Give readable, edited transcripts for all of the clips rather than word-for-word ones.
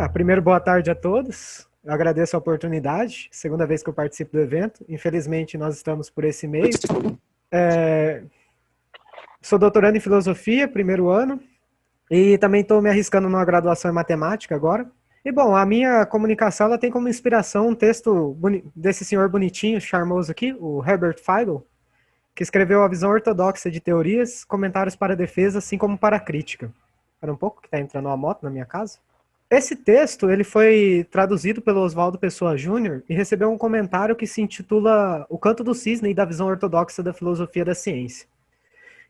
Primeiro, boa tarde a todos. Eu agradeço a oportunidade, segunda vez que eu participo do evento. Infelizmente, nós estamos por esse meio. Sou doutorando em filosofia, primeiro ano, e também estou me arriscando numa graduação em matemática agora. E bom, a minha comunicação ela tem como inspiração um texto desse senhor bonitinho, charmoso aqui, o Herbert Feigl, que escreveu A Visão Ortodoxa de Teorias, Comentários para a Defesa, assim como para a Crítica. Espera um pouco, que está entrando uma moto na minha casa. Esse texto ele foi traduzido pelo Oswaldo Pessoa Júnior e recebeu um comentário que se intitula O Canto do Cisne e da Visão Ortodoxa da Filosofia da Ciência.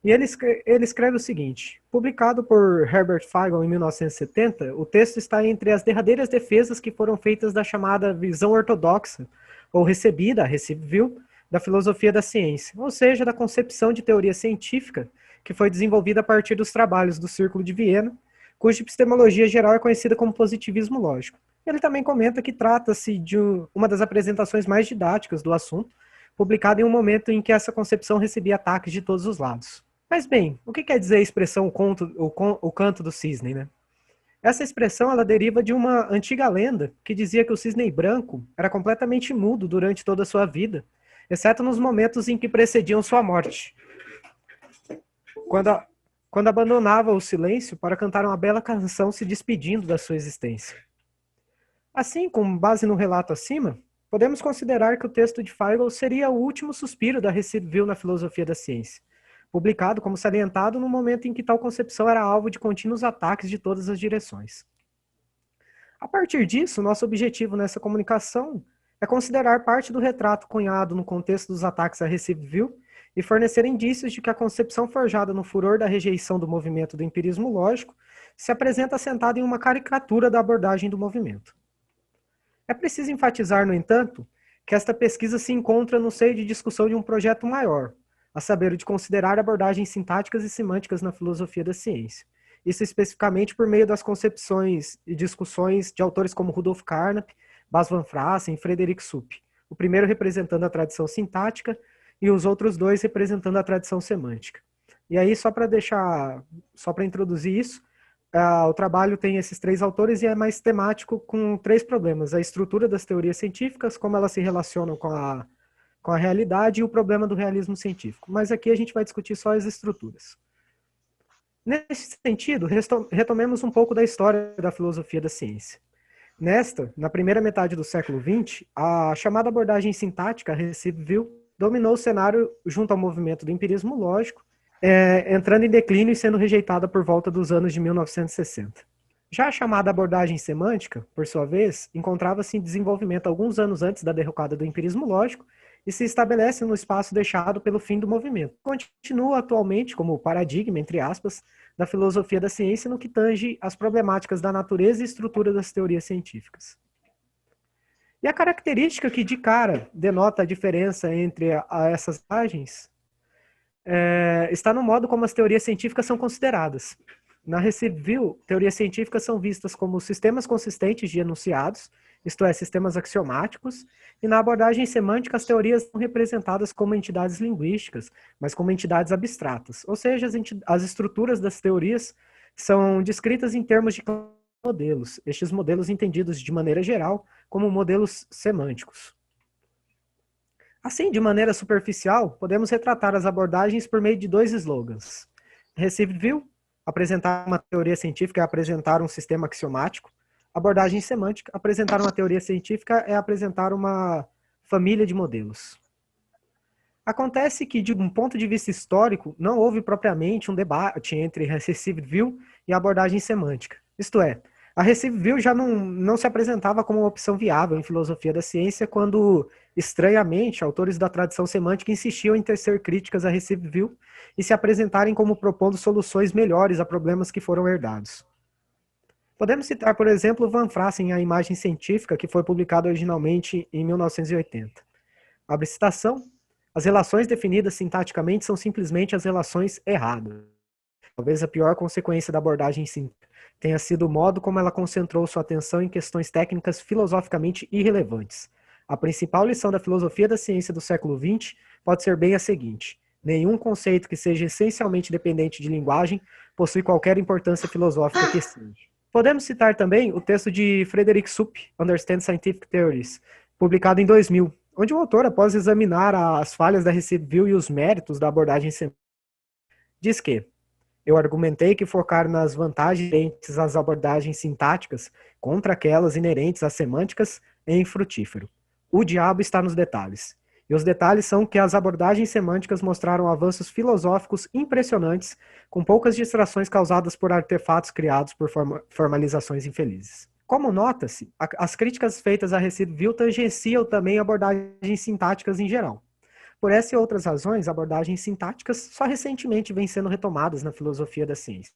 E ele escreve o seguinte: publicado por Herbert Feigl em 1970, o texto está entre as derradeiras defesas que foram feitas da chamada visão ortodoxa, ou recebida, recebível, da filosofia da ciência, ou seja, da concepção de teoria científica que foi desenvolvida a partir dos trabalhos do Círculo de Viena, cuja epistemologia geral é conhecida como positivismo lógico. Ele também comenta que trata-se de uma das apresentações mais didáticas do assunto, publicada em um momento em que essa concepção recebia ataques de todos os lados. Mas bem, o que quer dizer a expressão o canto do cisne, né? Essa expressão ela deriva de uma antiga lenda que dizia que o cisne branco era completamente mudo durante toda a sua vida, exceto nos momentos em que precediam sua morte. Quando abandonava o silêncio para cantar uma bela canção se despedindo da sua existência. Assim, com base no relato acima, podemos considerar que o texto de Feigl seria o último suspiro da Receive na filosofia da ciência, publicado como salientado no momento em que tal concepção era alvo de contínuos ataques de todas as direções. A partir disso, nosso objetivo nessa comunicação é considerar parte do retrato cunhado no contexto dos ataques a Receive e fornecer indícios de que a concepção forjada no furor da rejeição do movimento do empirismo lógico se apresenta assentada em uma caricatura da abordagem do movimento. É preciso enfatizar, no entanto, que esta pesquisa se encontra no seio de discussão de um projeto maior, a saber, o de considerar abordagens sintáticas e semânticas na filosofia da ciência. Isso especificamente por meio das concepções e discussões de autores como Rudolf Carnap, Bas van Fraassen e Frederik Supp, o primeiro representando a tradição sintática e os outros dois representando a tradição semântica. E aí, só para introduzir isso, o trabalho tem esses três autores e é mais temático com três problemas: a estrutura das teorias científicas, como elas se relacionam com a realidade e o problema do realismo científico. Mas aqui a gente vai discutir só as estruturas. Nesse sentido, retomemos um pouco da história da filosofia da ciência. Na primeira metade do século XX, a chamada abordagem sintática, Receive, dominou o cenário junto ao movimento do empirismo lógico, entrando em declínio e sendo rejeitada por volta dos anos de 1960. Já a chamada abordagem semântica, por sua vez, encontrava-se em desenvolvimento alguns anos antes da derrocada do empirismo lógico e se estabelece no espaço deixado pelo fim do movimento. Continua atualmente como paradigma, entre aspas, da filosofia da ciência no que tange às problemáticas da natureza e estrutura das teorias científicas. E a característica que de cara denota a diferença entre essas abordagens está no modo como as teorias científicas são consideradas. Na Receive, teorias científicas são vistas como sistemas consistentes de enunciados, isto é, sistemas axiomáticos, e na abordagem semântica as teorias são representadas como entidades linguísticas, mas como entidades abstratas, ou seja, as estruturas das teorias são descritas em termos de modelos, estes modelos entendidos de maneira geral como modelos semânticos. Assim, de maneira superficial, podemos retratar as abordagens por meio de dois slogans. Receive, apresentar uma teoria científica é apresentar um sistema axiomático. Abordagem semântica, apresentar uma teoria científica é apresentar uma família de modelos. Acontece que, de um ponto de vista histórico, não houve propriamente um debate entre Receive e abordagem semântica. Isto é, a Receive já não se apresentava como uma opção viável em filosofia da ciência quando, estranhamente, autores da tradição semântica insistiam em tecer críticas a Receive e se apresentarem como propondo soluções melhores a problemas que foram herdados. Podemos citar, por exemplo, Van Fraassen, A Imagem Científica, que foi publicado originalmente em 1980. Abre citação: as relações definidas sintaticamente são simplesmente as relações erradas. Talvez a pior consequência da abordagem tenha sido o modo como ela concentrou sua atenção em questões técnicas filosoficamente irrelevantes. A principal lição da filosofia da ciência do século XX pode ser bem a seguinte: nenhum conceito que seja essencialmente dependente de linguagem possui qualquer importância filosófica que seja. Podemos citar também o texto de Frederick Supp, Understand Scientific Theories, publicado em 2000, onde o autor, após examinar as falhas da Recideville e os méritos da abordagem semântica, diz que eu argumentei que focar nas vantagens inerentes às abordagens sintáticas contra aquelas inerentes às semânticas é infrutífero. O diabo está nos detalhes. E os detalhes são que as abordagens semânticas mostraram avanços filosóficos impressionantes, com poucas distrações causadas por artefatos criados por formalizações infelizes. Como nota-se, as críticas feitas a Recideville tangenciam também abordagens sintáticas em geral. Por essa e outras razões, abordagens sintáticas só recentemente vêm sendo retomadas na filosofia da ciência.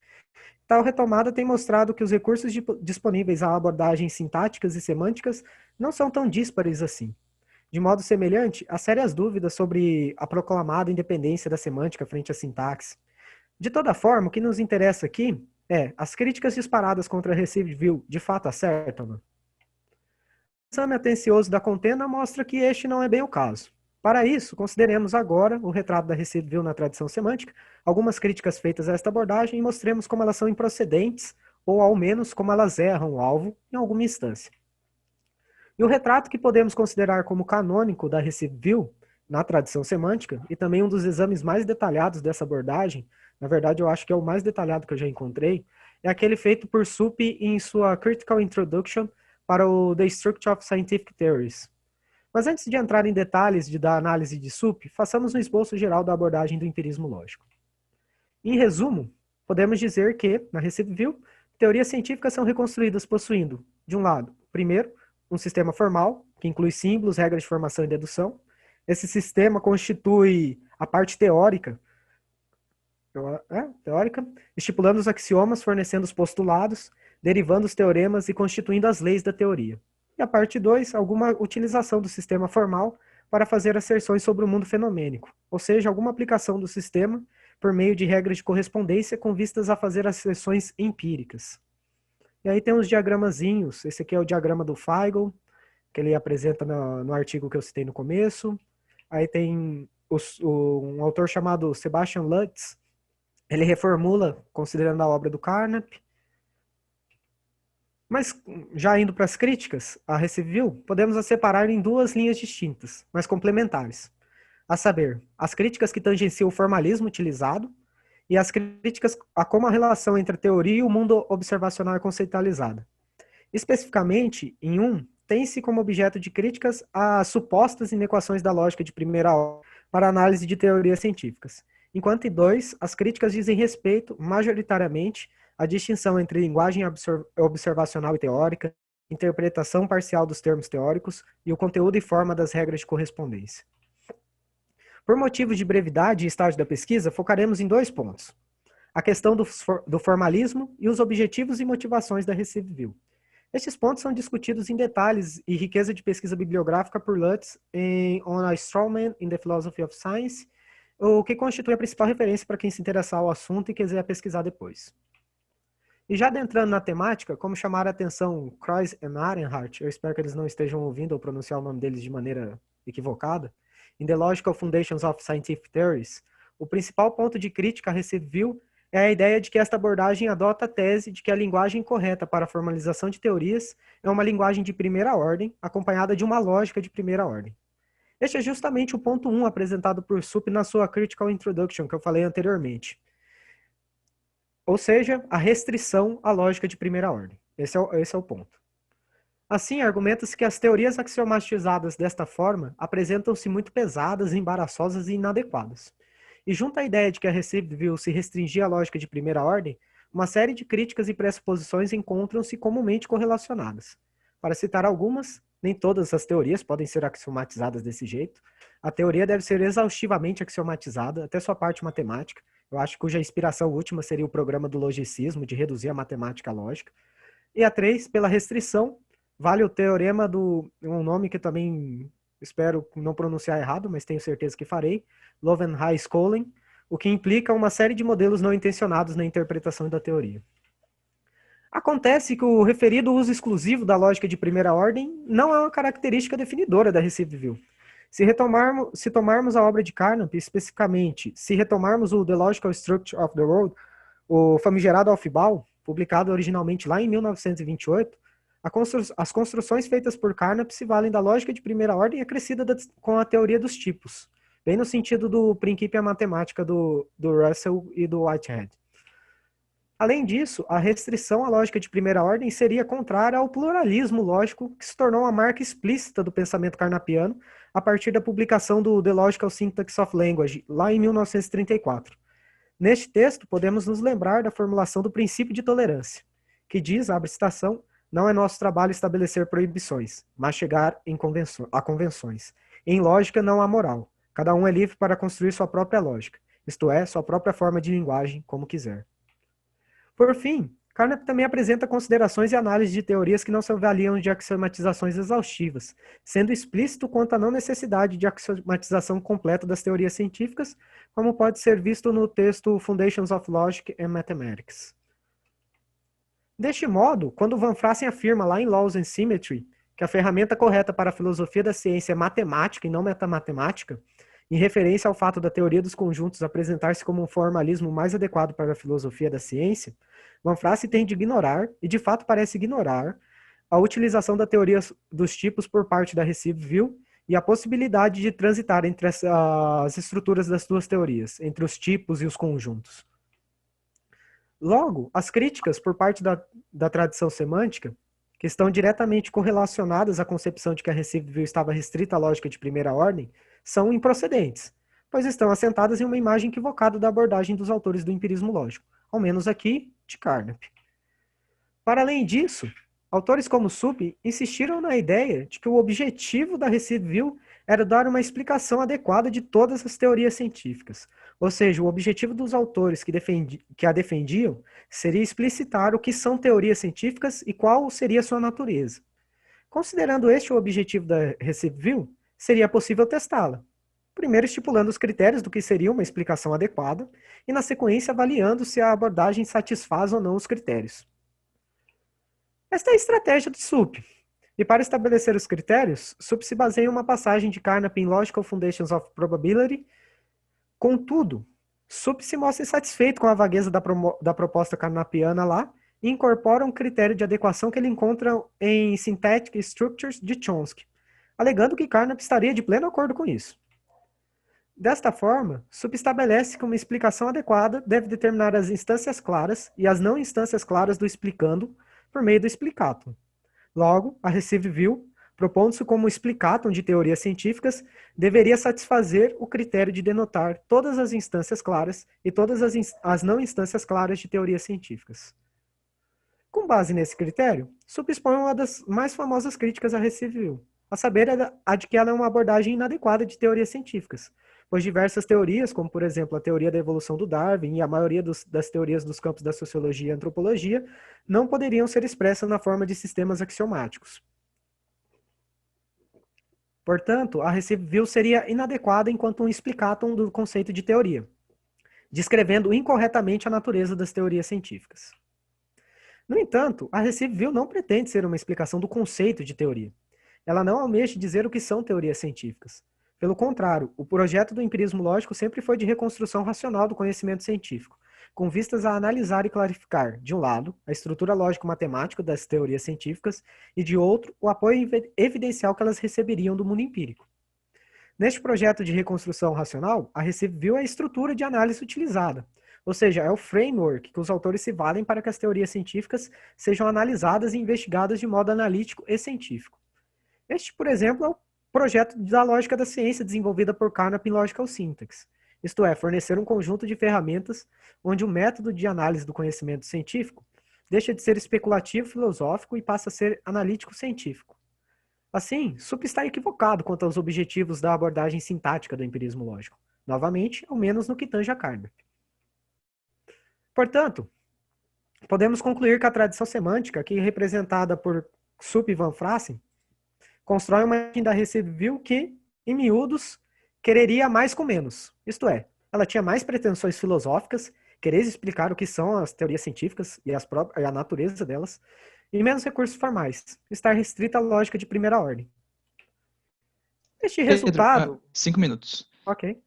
Tal retomada tem mostrado que os recursos disponíveis a abordagens sintáticas e semânticas não são tão díspares assim. De modo semelhante, há sérias dúvidas sobre a proclamada independência da semântica frente à sintaxe. De toda forma, o que nos interessa aqui é, as críticas disparadas contra a Recideville de fato acertam? O exame atencioso da contenda mostra que este não é bem o caso. Para isso, consideremos agora o retrato da Recideville na tradição semântica, algumas críticas feitas a esta abordagem e mostremos como elas são improcedentes, ou ao menos como elas erram o alvo em alguma instância. E o retrato que podemos considerar como canônico da Recideville na tradição semântica, e também um dos exames mais detalhados dessa abordagem, na verdade eu acho que é o mais detalhado que eu já encontrei, é aquele feito por Supp em sua Critical Introduction para o The Structure of Scientific Theories. Mas antes de entrar em detalhes da análise de Supp, façamos um esboço geral da abordagem do empirismo lógico. Em resumo, podemos dizer que, na Recideville, teorias científicas são reconstruídas possuindo, de um lado, primeiro, um sistema formal, que inclui símbolos, regras de formação e dedução. Esse sistema constitui a parte teórica, estipulando os axiomas, fornecendo os postulados, derivando os teoremas e constituindo as leis da teoria. E a parte 2, alguma utilização do sistema formal para fazer asserções sobre o mundo fenomênico, ou seja, alguma aplicação do sistema por meio de regras de correspondência com vistas a fazer asserções empíricas. E aí tem uns diagramazinhos, esse aqui é o diagrama do Feigl, que ele apresenta no artigo que eu citei no começo. Aí tem um autor chamado Sebastian Lutz, ele reformula considerando a obra do Carnap. Mas, já indo para as críticas, a Recideville, podemos a separar em duas linhas distintas, mas complementares. A saber, as críticas que tangenciam o formalismo utilizado e as críticas a como a relação entre a teoria e o mundo observacional é conceitualizada. Especificamente, em um, tem-se como objeto de críticas as supostas inequações da lógica de primeira ordem para análise de teorias científicas, enquanto em dois, as críticas dizem respeito, majoritariamente, a distinção entre linguagem observacional e teórica, interpretação parcial dos termos teóricos e o conteúdo e forma das regras de correspondência. Por motivos de brevidade e estágio da pesquisa, focaremos em dois pontos. A questão do formalismo e os objetivos e motivações da Recideville. Estes pontos são discutidos em detalhes e riqueza de pesquisa bibliográfica por Lutz em On a Strawman in the Philosophy of Science, o que constitui a principal referência para quem se interessar ao assunto e quiser pesquisar depois. E já adentrando na temática, como chamar a atenção Croix e Arenhart, eu espero que eles não estejam ouvindo ou pronunciar o nome deles de maneira equivocada, in The Logical Foundations of Scientific Theories, o principal ponto de crítica a Recideville é a ideia de que esta abordagem adota a tese de que a linguagem correta para a formalização de teorias é uma linguagem de primeira ordem, acompanhada de uma lógica de primeira ordem. Este é justamente o ponto 1 apresentado por Supp na sua Critical Introduction, que eu falei anteriormente. Ou seja, a restrição à lógica de primeira ordem. Esse é o ponto. Assim, argumenta-se que as teorias axiomatizadas desta forma apresentam-se muito pesadas, embaraçosas e inadequadas. E junto à ideia de que a Recideville se restringia à lógica de primeira ordem, uma série de críticas e pressuposições encontram-se comumente correlacionadas. Para citar algumas, nem todas as teorias podem ser axiomatizadas desse jeito. A teoria deve ser exaustivamente axiomatizada, até sua parte matemática. Eu acho que cuja inspiração última seria o programa do logicismo, de reduzir a matemática à lógica. E a 3, pela restrição, vale o teorema um nome que também espero não pronunciar errado, mas tenho certeza que farei, Lovenheim-Skolling, o que implica uma série de modelos não intencionados na interpretação da teoria. Acontece que o referido uso exclusivo da lógica de primeira ordem não é uma característica definidora da Recideville. Se tomarmos a obra de Carnap, especificamente, se retomarmos o The Logical Structure of the World, o famigerado Aufbau, publicado originalmente lá em 1928, as construções feitas por Carnap se valem da lógica de primeira ordem acrescida com a teoria dos tipos, bem no sentido do princípio matemática do Russell e do Whitehead. Além disso, a restrição à lógica de primeira ordem seria contrária ao pluralismo lógico que se tornou uma marca explícita do pensamento carnapiano a partir da publicação do The Logical Syntax of Language, lá em 1934. Neste texto, podemos nos lembrar da formulação do princípio de tolerância, que diz, abre citação, não é nosso trabalho estabelecer proibições, mas chegar a convenções. Em lógica não há moral. Cada um é livre para construir sua própria lógica, isto é, sua própria forma de linguagem, como quiser. Por fim, Carnap também apresenta considerações e análises de teorias que não se avaliam de axiomatizações exaustivas, sendo explícito quanto à não necessidade de axiomatização completa das teorias científicas, como pode ser visto no texto Foundations of Logic and Mathematics. Deste modo, quando Van Fraassen afirma lá em Laws and Symmetry que a ferramenta correta para a filosofia da ciência é matemática e não metamatemática, em referência ao fato da teoria dos conjuntos apresentar-se como um formalismo mais adequado para a filosofia da ciência, Van Fraassen tende a ignorar, e de fato parece ignorar, a utilização da teoria dos tipos por parte da Recive-Ville e a possibilidade de transitar entre as estruturas das duas teorias, entre os tipos e os conjuntos. Logo, as críticas por parte da tradição semântica, que estão diretamente correlacionadas à concepção de que a Recive-Ville estava restrita à lógica de primeira ordem, são improcedentes, pois estão assentadas em uma imagem equivocada da abordagem dos autores do empirismo lógico, ao menos aqui, de Carnap. Para além disso, autores como Suppe insistiram na ideia de que o objetivo da Recive-Ville era dar uma explicação adequada de todas as teorias científicas, ou seja, o objetivo dos autores que a defendiam seria explicitar o que são teorias científicas e qual seria sua natureza. Considerando este o objetivo da Recive-Ville, seria possível testá-la. Primeiro estipulando os critérios do que seria uma explicação adequada e, na sequência, avaliando se a abordagem satisfaz ou não os critérios. Esta é a estratégia de Suppe. E para estabelecer os critérios, Suppe se baseia em uma passagem de Carnap em Logical Foundations of Probability. Contudo, Suppe se mostra insatisfeito com a vagueza da proposta carnapiana lá e incorpora um critério de adequação que ele encontra em Syntactic Structures de Chomsky, alegando que Carnap estaria de pleno acordo com isso. Desta forma, Suppe estabelece que uma explicação adequada deve determinar as instâncias claras e as não instâncias claras do explicando por meio do explicatum. Logo, a Recive-Ville, propondo-se como explicatum de teorias científicas, deveria satisfazer o critério de denotar todas as instâncias claras e todas as não instâncias claras de teorias científicas. Com base nesse critério, Suppe expõe uma das mais famosas críticas à Recive-Ville, a saber, a de que ela é uma abordagem inadequada de teorias científicas, pois diversas teorias, como por exemplo a teoria da evolução do Darwin e a maioria das teorias dos campos da sociologia e antropologia, não poderiam ser expressas na forma de sistemas axiomáticos. Portanto, a Recive-Ville seria inadequada enquanto um explicatum do conceito de teoria, descrevendo incorretamente a natureza das teorias científicas. No entanto, a Recive-Ville não pretende ser uma explicação do conceito de teoria. Ela não almeja dizer o que são teorias científicas. Pelo contrário, o projeto do empirismo lógico sempre foi de reconstrução racional do conhecimento científico, com vistas a analisar e clarificar, de um lado, a estrutura lógico-matemática das teorias científicas e, de outro, o apoio evidencial que elas receberiam do mundo empírico. Neste projeto de reconstrução racional, a Recive-Ville é a estrutura de análise utilizada, ou seja, é o framework que os autores se valem para que as teorias científicas sejam analisadas e investigadas de modo analítico e científico. Este, por exemplo, é o projeto da lógica da ciência desenvolvida por Carnap em Logical Syntax, isto é, fornecer um conjunto de ferramentas onde o método de análise do conhecimento científico deixa de ser especulativo filosófico e passa a ser analítico científico. Assim, Suppe está equivocado quanto aos objetivos da abordagem sintática do empirismo lógico, novamente, ao menos no que tange a Carnap. Portanto, podemos concluir que a tradição semântica, aqui representada por Suppe e Van Fraassen, constrói uma imagem da Recive-Ville que, em miúdos, quereria mais com menos. Isto é, ela tinha mais pretensões filosóficas, querer explicar o que são as teorias científicas e a natureza delas, e menos recursos formais, estar restrita à lógica de primeira ordem. Este resultado... 5 minutos. Ok.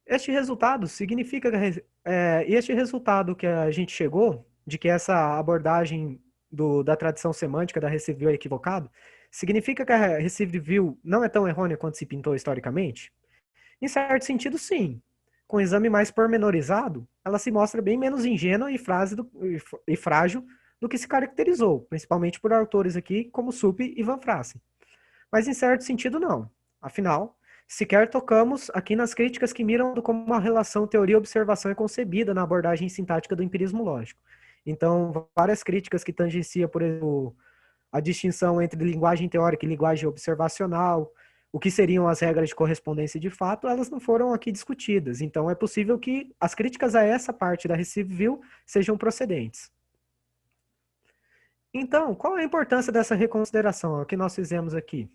Este resultado significa que este resultado que a gente chegou de que essa abordagem da tradição semântica da Recife View é equivocado, significa que a Recife View não é tão errônea quanto se pintou historicamente? Em certo sentido, sim. Com um exame mais pormenorizado, ela se mostra bem menos ingênua e frágil do que se caracterizou, principalmente por autores aqui como Supp e Van Frassen. Mas em certo sentido, não. Afinal, sequer tocamos aqui nas críticas que miram como uma relação teoria-observação é concebida na abordagem sintática do empirismo lógico. Então, várias críticas que tangenciam, por exemplo, a distinção entre linguagem teórica e linguagem observacional, o que seriam as regras de correspondência de fato, elas não foram aqui discutidas. Então, é possível que as críticas a essa parte da Recife View sejam procedentes. Então, qual é a importância dessa reconsideração, o que nós fizemos aqui?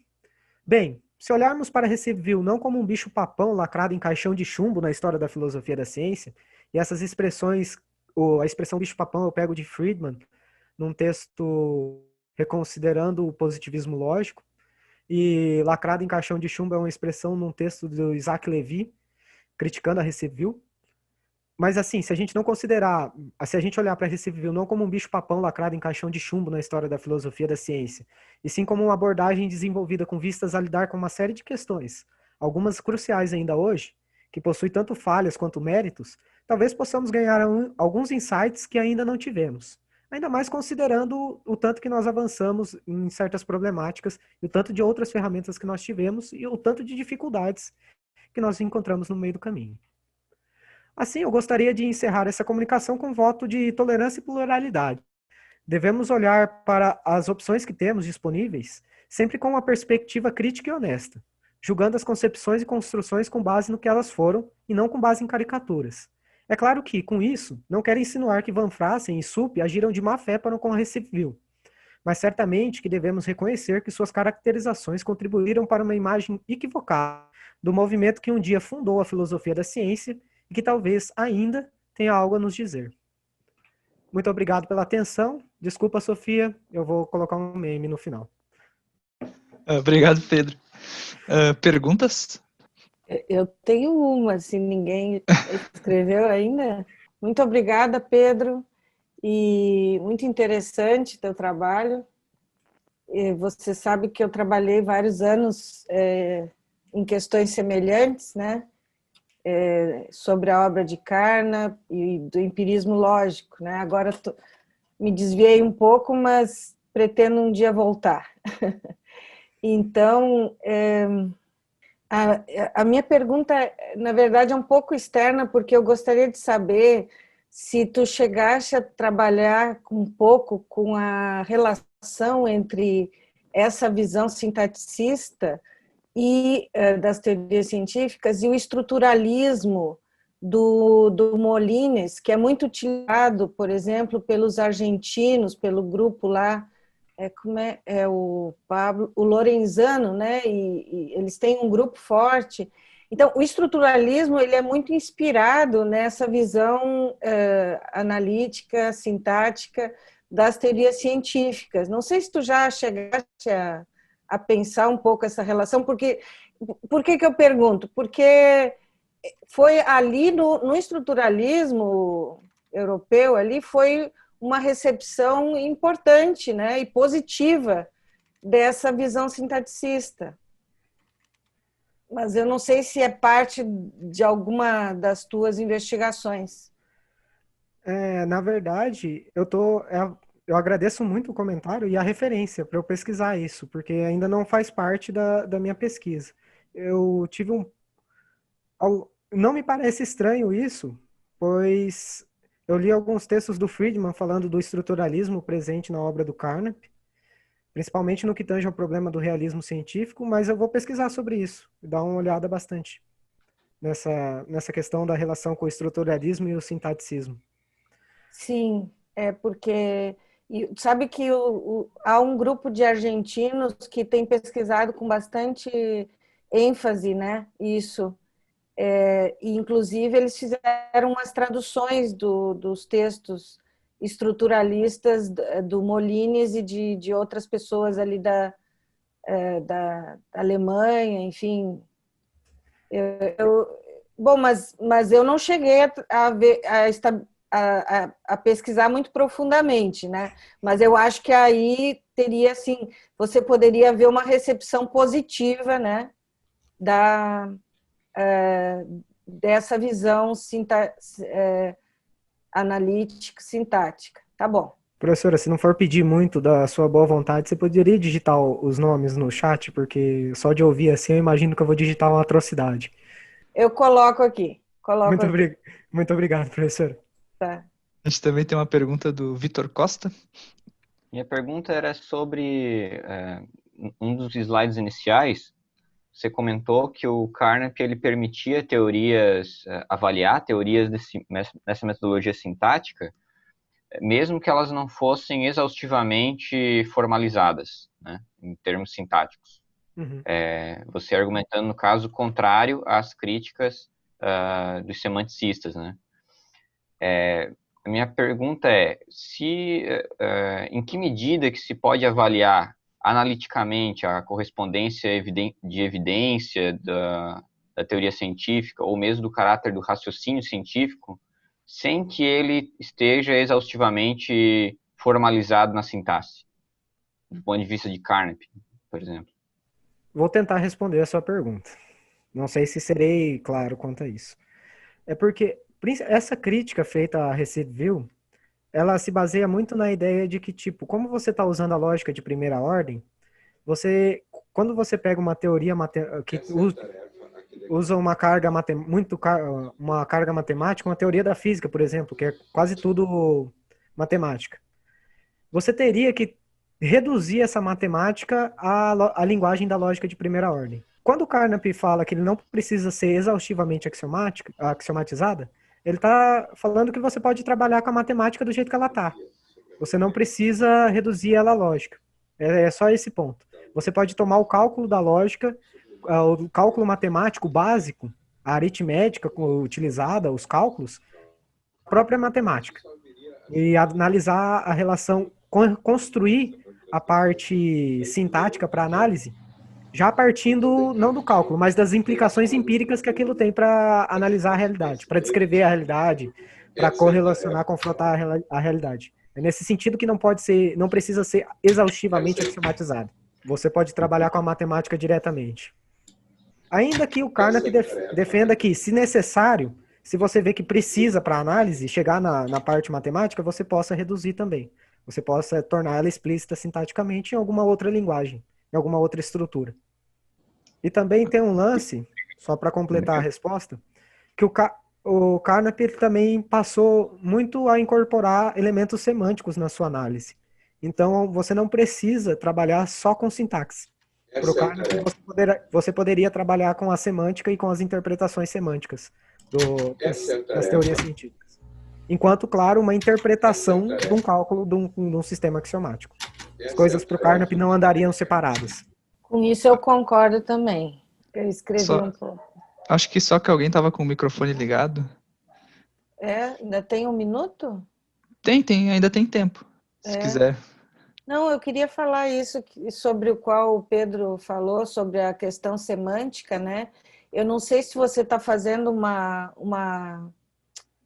Bem, se olharmos para Recife View não como um bicho-papão lacrado em caixão de chumbo na história da filosofia da ciência, e essas expressões, a expressão bicho-papão eu pego de Friedman, num texto reconsiderando o positivismo lógico, e lacrado em caixão de chumbo é uma expressão num texto do Isaac Levy, criticando a Recife View. Mas assim, se a gente não considerar, se a gente olhar para Recife View não como um bicho-papão lacrado em caixão de chumbo na história da filosofia da ciência, e sim como uma abordagem desenvolvida com vistas a lidar com uma série de questões, algumas cruciais ainda hoje, que possui tanto falhas quanto méritos, talvez possamos ganhar alguns insights que ainda não tivemos. Ainda mais considerando o tanto que nós avançamos em certas problemáticas, e o tanto de outras ferramentas que nós tivemos, e o tanto de dificuldades que nós encontramos no meio do caminho. Assim, eu gostaria de encerrar essa comunicação com um voto de tolerância e pluralidade. Devemos olhar para as opções que temos disponíveis sempre com uma perspectiva crítica e honesta, julgando as concepções e construções com base no que elas foram e não com base em caricaturas. É claro que, com isso, não quero insinuar que Van Frassen e Supp agiram de má fé para com a Recife View, mas certamente que devemos reconhecer que suas caracterizações contribuíram para uma imagem equivocada do movimento que um dia fundou a filosofia da ciência e que talvez ainda tenha algo a nos dizer. Muito obrigado pela atenção. Desculpa, Sofia, eu vou colocar um meme no final. Obrigado, Pedro. Perguntas? Eu tenho uma, se ninguém escreveu ainda. Muito obrigada, Pedro, e muito interessante teu trabalho. Você sabe que eu trabalhei vários anos em questões semelhantes, né? Sobre a obra de Carnap e do empirismo lógico, né? Agora me desviei um pouco, mas pretendo um dia voltar. Então, a minha pergunta, na verdade, é um pouco externa, porque eu gostaria de saber se tu chegaste a trabalhar um pouco com a relação entre essa visão sintaticista e das teorias científicas e o estruturalismo do Molines, que é muito utilizado, por exemplo, pelos argentinos, pelo grupo lá, o Pablo, o Lorenzano, né? E eles têm um grupo forte. Então, o estruturalismo ele é muito inspirado nessa visão analítica, sintática das teorias científicas. Não sei se tu já chegaste a pensar um pouco essa relação, porque por que eu pergunto? Porque foi ali no estruturalismo europeu, ali foi uma recepção importante, né, e positiva dessa visão sintaticista. Mas eu não sei se é parte de alguma das tuas investigações. Na verdade, eu agradeço muito o comentário e a referência para eu pesquisar isso, porque ainda não faz parte da minha pesquisa. Eu tive não me parece estranho isso, pois eu li alguns textos do Friedman falando do estruturalismo presente na obra do Carnap, principalmente no que tange ao problema do realismo científico, mas eu vou pesquisar sobre isso e dar uma olhada bastante nessa questão da relação com o estruturalismo e o sintaticismo. Sim, porque sabe que há um grupo de argentinos que tem pesquisado com bastante ênfase, né? Isso. E, inclusive, eles fizeram umas traduções dos textos estruturalistas do Molines e de outras pessoas ali da Alemanha, enfim. Bom, mas eu não cheguei a ver, a pesquisar muito profundamente, né? Mas eu acho que aí teria, assim, você poderia ver uma recepção positiva, né? Dessa visão analítica, sintática. Tá bom. Professora, se não for pedir muito da sua boa vontade, você poderia digitar os nomes no chat, porque só de ouvir assim eu imagino que eu vou digitar uma atrocidade. Eu coloco aqui. Muito, muito obrigado, professora. Tá. A gente também tem uma pergunta do Vitor Costa. Minha pergunta era sobre um dos slides iniciais. Você comentou que o Carnap ele permitia avaliar teorias nessa metodologia sintática, mesmo que elas não fossem exaustivamente formalizadas, né, em termos sintáticos. Uhum. Você argumentando, no caso, contrário às críticas dos semanticistas, né? A minha pergunta é, em que medida que se pode avaliar analiticamente a correspondência de evidência da teoria científica, ou mesmo do caráter do raciocínio científico, sem que ele esteja exaustivamente formalizado na sintaxe, do ponto de vista de Carnap, por exemplo? Vou tentar responder a sua pergunta. Não sei se serei claro quanto a isso. É porque essa crítica feita a Recideville, ela se baseia muito na ideia de que, tipo, como você está usando a lógica de primeira ordem, quando você pega uma teoria que usa uma carga uma carga matemática, uma teoria da física, por exemplo, que é quase tudo matemática, você teria que reduzir essa matemática à linguagem da lógica de primeira ordem. Quando o Carnap fala que ele não precisa ser exaustivamente axiomatizada, ele está falando que você pode trabalhar com a matemática do jeito que ela está. Você não precisa reduzir ela à lógica. É só esse ponto. Você pode tomar o cálculo da lógica, o cálculo matemático básico, a aritmética utilizada, os cálculos, a própria matemática, e analisar a relação, construir a parte sintática para análise, já partindo não do cálculo, mas das implicações empíricas que aquilo tem para analisar a realidade, para descrever a realidade, para correlacionar, confrontar a realidade. É nesse sentido que não precisa ser exaustivamente axiomatizado. Você pode trabalhar com a matemática diretamente. Ainda que o Carnap defenda que, se necessário, se você vê que precisa para análise chegar na parte matemática, você possa reduzir também. Você possa tornar ela explícita sintaticamente em alguma outra linguagem, em alguma outra estrutura. E também tem um lance, só para completar a resposta, que o Carnap também passou muito a incorporar elementos semânticos na sua análise. Então, você não precisa trabalhar só com sintaxe. Para o Carnap, você poderia trabalhar com a semântica e com as interpretações semânticas das teorias científicas. Enquanto, claro, uma interpretação de um cálculo de um sistema axiomático. As coisas para o Carnap não andariam separadas. Com isso eu concordo também. Eu escrevi um pouco. Acho que só que alguém estava com o microfone ligado. Ainda tem um minuto? Ainda tem tempo, se quiser. Não, eu queria falar isso sobre o qual o Pedro falou, sobre a questão semântica, né? Eu não sei se você está fazendo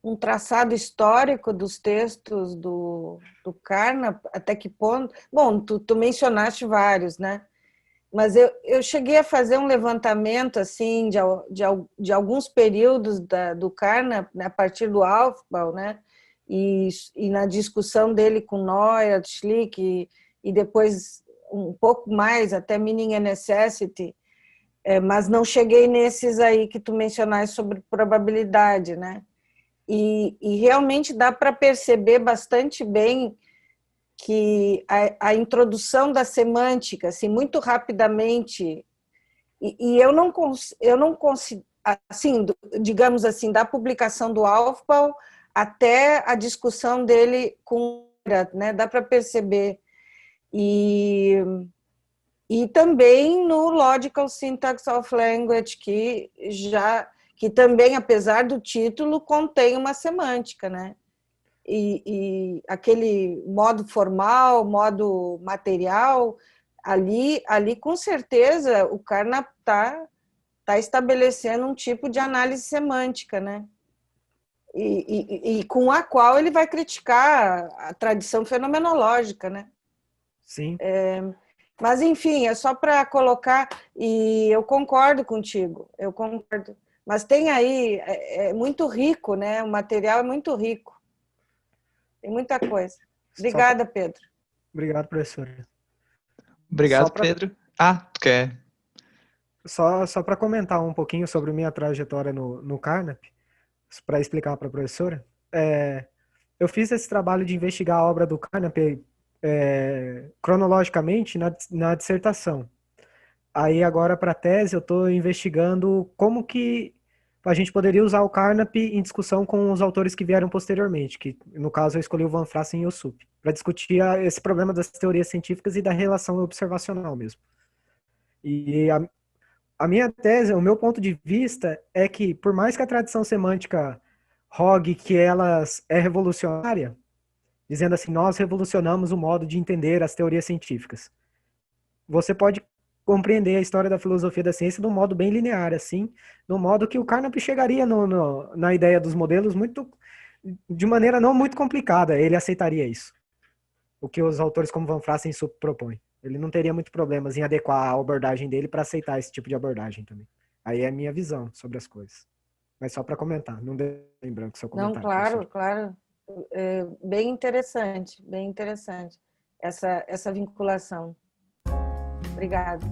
um traçado histórico dos textos do Carnap, até que ponto... Bom, tu mencionaste vários, né? Mas eu cheguei a fazer um levantamento assim de alguns períodos do Carnap, né, a partir do Aufbau, né? E na discussão dele com Neuer, Schlick, e depois um pouco mais, até Meaning and Necessity, mas não cheguei nesses aí que tu mencionaste sobre probabilidade, né? E realmente dá para perceber bastante bem que a introdução da semântica, assim, muito rapidamente, e eu não consigo, assim, digamos assim, da publicação do Aufbau até a discussão dele com, né, dá para perceber. E também no Logical Syntax of Language, que também, apesar do título, contém uma semântica, né? E aquele modo formal, modo material, ali com certeza o Carnap tá estabelecendo um tipo de análise semântica, né? e com a qual ele vai criticar a tradição fenomenológica, né? Sim. Mas, enfim, é só para colocar, e eu concordo contigo, eu concordo. Mas tem aí, é muito rico, né? O material é muito rico. Tem muita coisa. Obrigada, Pedro. Obrigado, professora. Obrigado, Pedro. Tu quer? Só para comentar um pouquinho sobre minha trajetória no Carnap, para explicar para a professora, eu fiz esse trabalho de investigar a obra do Carnap cronologicamente na dissertação. Aí agora para a tese eu estou investigando como que a gente poderia usar o Carnap em discussão com os autores que vieram posteriormente, que no caso eu escolhi o Van Frassen e o Sup, para discutir esse problema das teorias científicas e da relação observacional mesmo. E a minha tese, o meu ponto de vista é que, por mais que a tradição semântica rogue que ela é revolucionária, dizendo assim, nós revolucionamos o modo de entender as teorias científicas, você pode compreender a história da filosofia da ciência de um modo bem linear, assim, no modo que o Carnap chegaria na ideia dos modelos de maneira não muito complicada, ele aceitaria isso. O que os autores como Van Frassen propõem. Ele não teria muito problemas em adequar a abordagem dele para aceitar esse tipo de abordagem também. Aí é a minha visão sobre as coisas. Mas só para comentar, não dê em branco seu comentário. Não, claro, claro. Bem interessante essa vinculação. Obrigada.